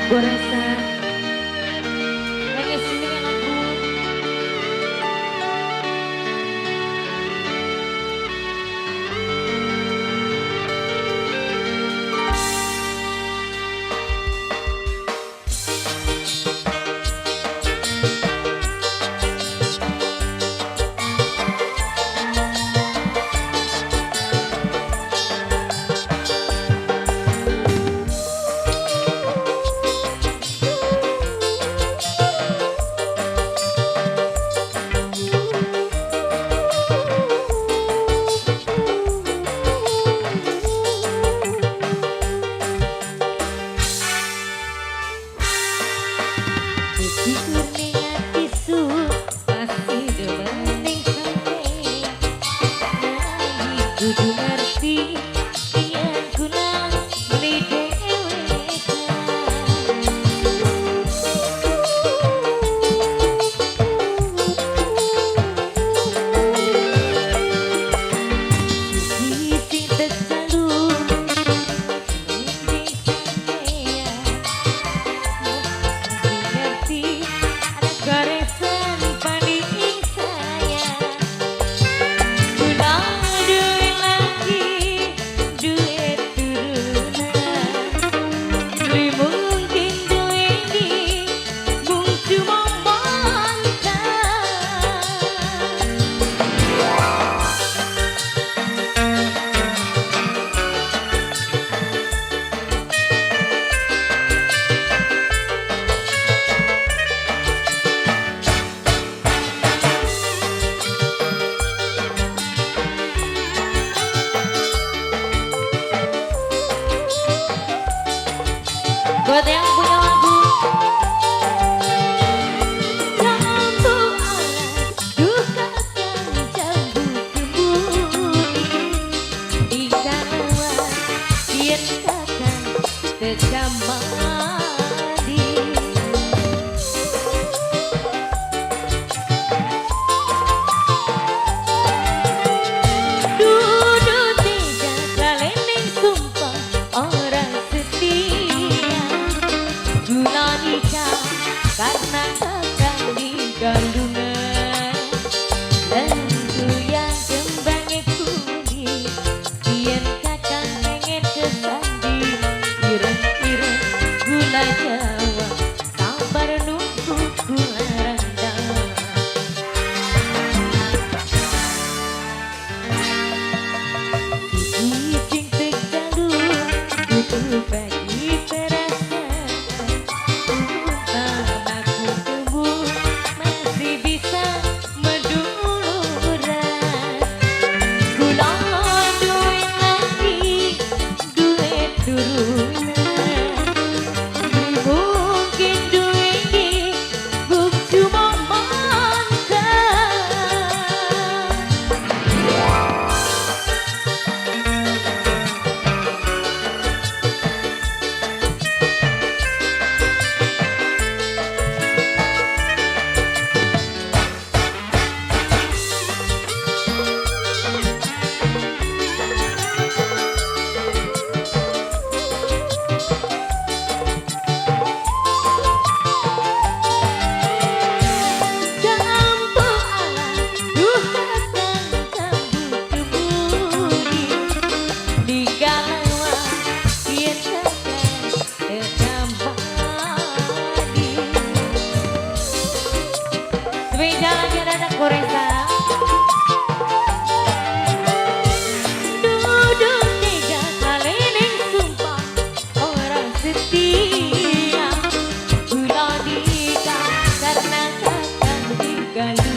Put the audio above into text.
Gue rasa pengen sendiri lagu. Kudu ngerti yen kula beli dewek. Sisi tersalu mimpi saya ngerti ada goresan paling saya. Kula buat yang punya lagu. Jangan alas dukakan cambuk kemburi di kawan yen kakang terjamadi. Duduk tidak kalening sumpah orang setia. Gula nikah karena kakak digandungan. Tentu yang kembangnya kuning yen kakak pengen kesandi. Ireng-ireng gula Jawa sabar nunggu gula rendang. Sisi sing terjalur kudu bagi terasa. Jalan-jalan anak Koresa. Duduk tiga kalening sumpah orang setia. Gula nikah karena kakak diganti.